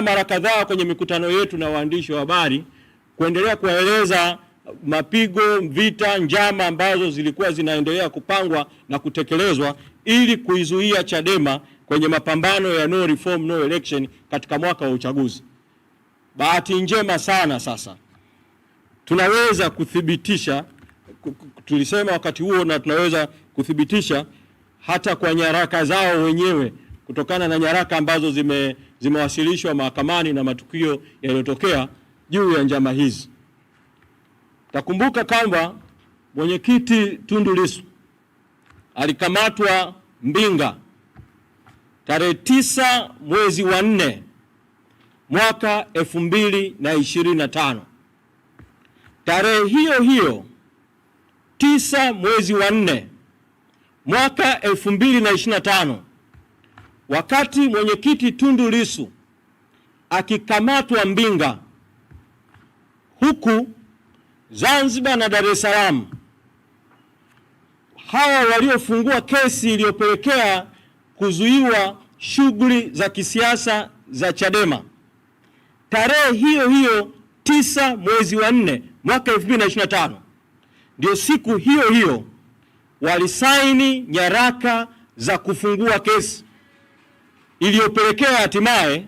mara kadhaa kwenye mikutano yetu na waandishi wa habari kuendelea kueleza mapigo, vita, njama ambazo zilikuwa zinaendelea kupangwa na kutekelezwa ili kuizuia Chadema kwenye mapambano ya no reform no election katika mwaka wa uchaguzi. Bahati njema sana sasa tunaweza kuthibitisha, tulisema wakati huo na tunaweza kuthibitisha hata kwa nyaraka zao wenyewe kutokana na nyaraka ambazo zimewasilishwa mahakamani na matukio yaliyotokea juu ya njama hizi. Takumbuka kwamba mwenyekiti Tundu Lissu alikamatwa Mbinga tarehe 9 mwezi wa 4 mwaka 2025. Tarehe hiyo hiyo 9 mwezi wa 4 mwaka 2025, wakati mwenyekiti Tundu Lissu akikamatwa Mbinga, huku Zanzibar na Dar es Salaam, hawa waliofungua kesi iliyopelekea kuzuiwa shughuli za kisiasa za Chadema, tarehe hiyo hiyo 9 mwezi wa 4 mwaka 2025, ndio siku hiyo hiyo walisaini nyaraka za kufungua kesi iliyopelekea hatimaye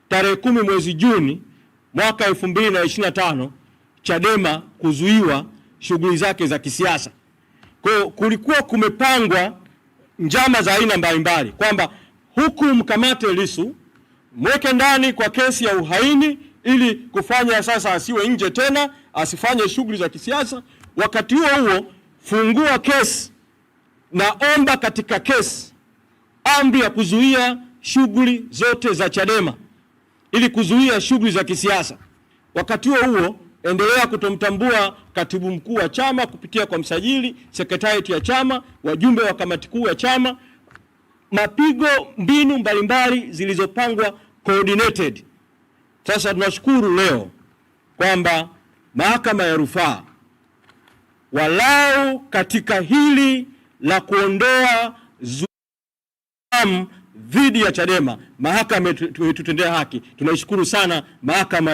tarehe 10 mwezi Juni mwaka 2025 Chadema kuzuiwa shughuli zake za kisiasa. Kwa hiyo kulikuwa kumepangwa njama za aina mbalimbali kwamba huku mkamate Lissu, mweke ndani kwa kesi ya uhaini ili kufanya sasa asiwe nje tena, asifanye shughuli za kisiasa. Wakati huo huo fungua kesi na omba katika kesi amri ya kuzuia shughuli zote za Chadema ili kuzuia shughuli za kisiasa. Wakati huo huo endelea kutomtambua katibu mkuu wa chama kupitia kwa msajili, sekretarieti ya chama, wajumbe wa kamati kuu ya chama, mapigo, mbinu mbalimbali zilizopangwa coordinated. Sasa tunashukuru leo kwamba mahakama ya rufaa walau katika hili la kuondoa zuiam dhidi ya Chadema, mahakama imetutendea haki. Tunaishukuru sana mahakama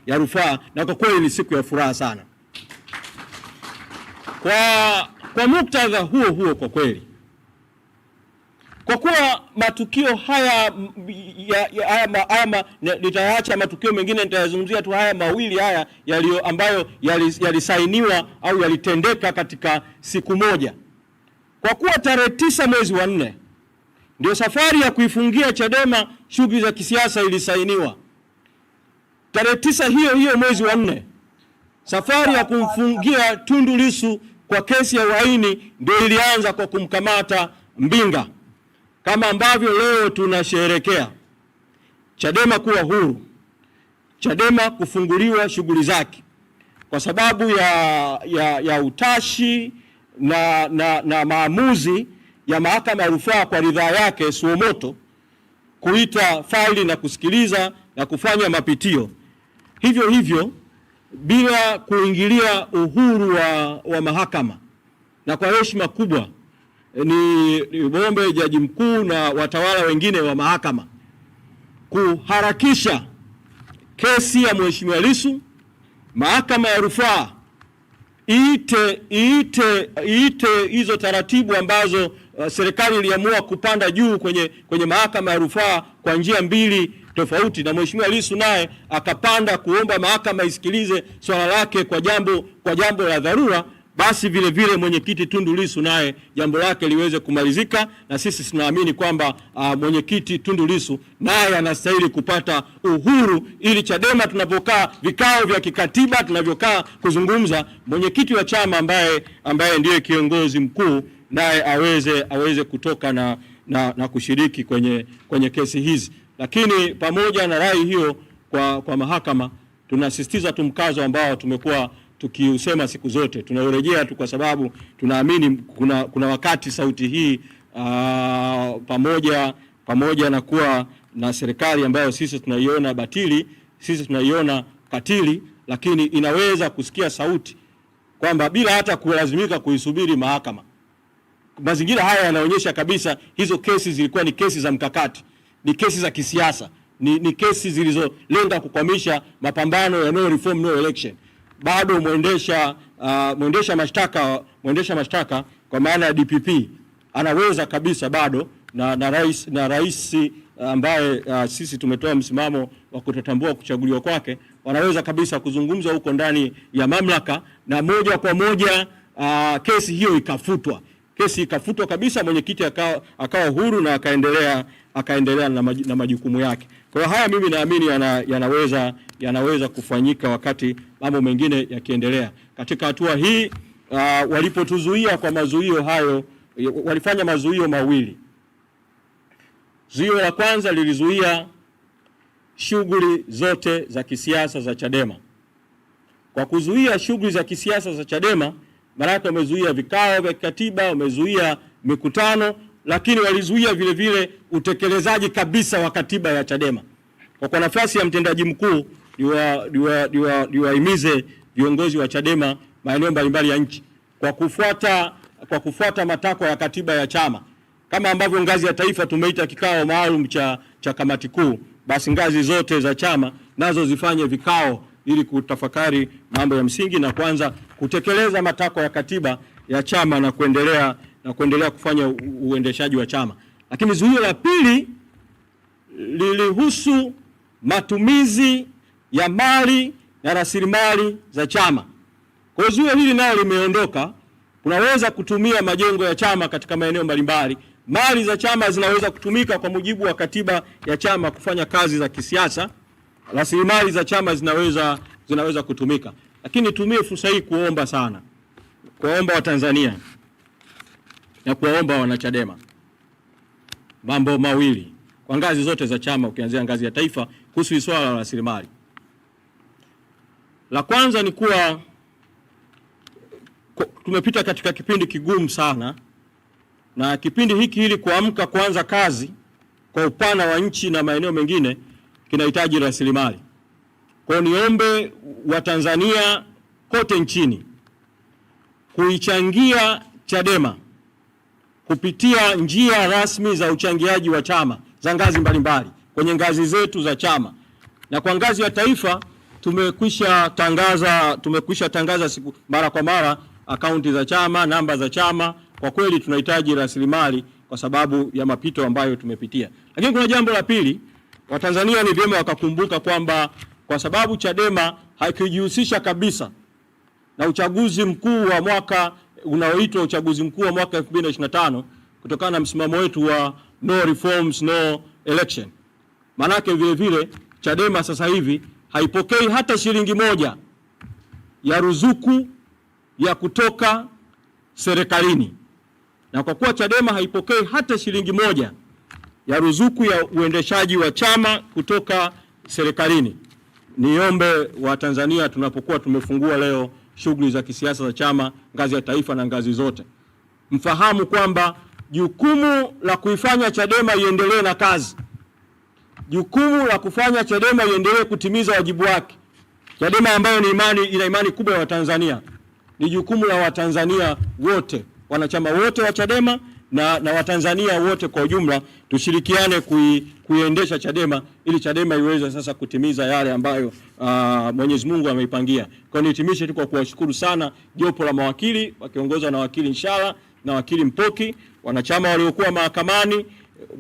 ya rufaa, na kwa kweli ni siku ya furaha sana. Kwa muktadha huo kwa kweli, kwa kuwa matukio haya nitaacha matukio mengine, nitayazungumzia tu haya mawili haya ambayo yalisainiwa au yalitendeka katika siku moja. Kwa kuwa tarehe 9 mwezi wa 4 ndio safari ya kuifungia Chadema shughuli za kisiasa ilisainiwa. Tarehe 9 hiyo hiyo mwezi wa 4 safari ya kumfungia Tundu Lissu kwa kesi ya uhaini ndio ilianza kwa kumkamata Mbinga, kama ambavyo leo tunasherehekea Chadema kuwa huru, Chadema kufunguliwa shughuli zake kwa sababu ya utashi na maamuzi ya mahakama ya rufaa kwa ridhaa yake suomoto kuita faili na kusikiliza na kufanya mapitio. Hivyo bila kuingilia uhuru wa mahakama, na kwa heshima kubwa ni muombe jaji mkuu na watawala wengine wa mahakama kuharakisha kesi ya Mheshimiwa Lissu. Mahakama ya rufaa iite hizo taratibu ambazo serikali iliamua kupanda juu kwenye mahakama ya rufaa kwa njia mbili tofauti, na Mheshimiwa Lissu naye akapanda kuomba mahakama isikilize swala lake kwa jambo la dharura. Basi vile vile mwenyekiti Tundu Lissu naye jambo lake liweze kumalizika, na sisi tunaamini kwamba mwenyekiti Tundu Lissu naye anastahili kupata uhuru, ili Chadema tunapokaa vikao vya kikatiba, tunavyokaa kuzungumza, mwenyekiti wa chama ambaye ndiye kiongozi mkuu naye aweze kutoka na kushiriki kwenye kesi hizi. Lakini pamoja na rai hiyo kwa mahakama, tunasisitiza tu mkazo ambao tumekuwa tukiusema siku zote, tunaurejea tu kwa sababu tunaamini kuna wakati sauti hii pamoja na kuwa na serikali ambayo sisi tunaiona batili, sisi tunaiona katili, lakini inaweza kusikia sauti kwamba bila hata kulazimika kuisubiri mahakama. Mazingira haya yanaonyesha kabisa hizo kesi zilikuwa ni kesi za mkakati, ni kesi za kisiasa, ni kesi zilizolenga kukwamisha mapambano ya no reform no election. Bado mwendesha mashtaka kwa maana ya DPP anaweza kabisa bado na rais ambaye sisi tumetoa msimamo wa kutotambua kuchaguliwa kwake, wanaweza kabisa kuzungumza huko ndani ya mamlaka na moja kwa moja kesi hiyo ikafutwa. Kesi ikafutwa kabisa, mwenyekiti akawa huru na akaendelea na majukumu yake. Kwa hiyo haya mimi naamini yanaweza kufanyika wakati mambo mengine yakiendelea. Katika hatua hii walipotuzuia kwa mazuio hayo, walifanya mazuio mawili. Zuio la kwanza lilizuia shughuli zote za kisiasa za Chadema. Kwa kuzuia shughuli za kisiasa za Chadema, maana wamezuia vikao vya kikatiba, wamezuia mikutano, lakini walizuia vile vile utekelezaji kabisa wa katiba ya Chadema. Kwa nafasi ya mtendaji mkuu niwahimize viongozi wa Chadema maeneo mbalimbali ya nchi kwa kufuata matakwa ya katiba ya chama. Kama ambavyo ngazi ya taifa tumeita kikao maalum cha kamati kuu, basi ngazi zote za chama nazo zifanye vikao ili kutafakari mambo ya msingi na kwanza kutekeleza matakwa ya katiba ya chama na kuendelea kufanya uendeshaji wa chama. Lakini zuio la pili lilihusu matumizi ya mali na rasilimali za chama. Kwa hiyo zuio hili nalo limeondoka. Unaweza kutumia majengo ya chama katika maeneo mbalimbali. Mali za chama zinaweza kutumika kwa mujibu wa katiba ya chama kufanya kazi za kisiasa. Rasilimali za chama zinaweza kutumika. Lakini tumie fursa hii kuomba Watanzania na kuwaomba wanachadema mambo mawili kwa ngazi zote za chama, ukianzia ngazi ya taifa kuhusu swala la rasilimali. La kwanza ni kuwa tumepita katika kipindi kigumu sana, na kipindi hiki ili kuamka kuanza kazi kwa upana wa nchi na maeneo mengine kinahitaji rasilimali. Kwa niombe Watanzania kote nchini kuichangia Chadema kupitia njia rasmi za uchangiaji wa chama za ngazi mbalimbali kwenye ngazi zetu za chama. Na kwa ngazi ya taifa tumekwisha tangaza siku mara kwa mara akaunti za chama, namba za chama. Kwa kweli tunahitaji rasilimali kwa sababu ya mapito ambayo tumepitia. Lakini kuna jambo la pili, Watanzania ni vyema wakakumbuka kwamba kwa sababu Chadema haikujihusisha kabisa na uchaguzi mkuu wa mwaka unaoitwa uchaguzi mkuu wa mwaka 2025 kutokana na msimamo wetu wa no reforms no election. Manake vile vile Chadema sasa hivi haipokei hata shilingi moja ya ruzuku ya kutoka serikalini. Na kwa kuwa Chadema haipokei hata shilingi moja ya ruzuku ya uendeshaji wa chama kutoka serikalini, niombe Watanzania tunapokuwa tumefungua leo shughuli za kisiasa za chama ngazi ya taifa na ngazi zote, mfahamu kwamba jukumu la kuifanya Chadema iendelee na kazi, jukumu la kufanya Chadema iendelee kutimiza wajibu wake, Chadema ambayo ina imani kubwa ya Watanzania, ni jukumu la Watanzania wote, wanachama wote wa Chadema na Watanzania wote kwa ujumla. Tushirikiane kuiendesha Chadema ili Chadema iweze sasa kutimiza yale ambayo Mwenyezi Mungu ameipangia. Kwa nihitimishe tu kwa kuwashukuru sana jopo la mawakili wakiongozwa na wakili Inshallah na wakili Mpoki, wanachama waliokuwa mahakamani,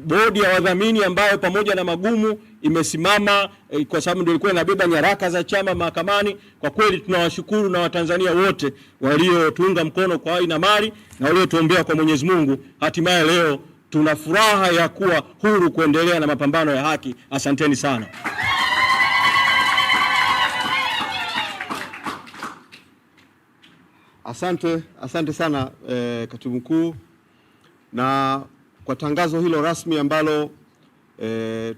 bodi ya wadhamini ambayo pamoja na magumu imesimama kwa sababu ndio ilikuwa inabeba nyaraka za chama mahakamani. Kwa kweli tunawashukuru na Watanzania wote waliotuunga mkono kwa aina mali na waliotuombea kwa Mwenyezi Mungu. Hatimaye leo tuna furaha ya kuwa huru kuendelea na mapambano ya haki. Asanteni sana. Asante sana Katibu Mkuu, na kwa tangazo hilo rasmi ambalo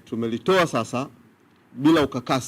tumelitoa sasa bila ukakasi.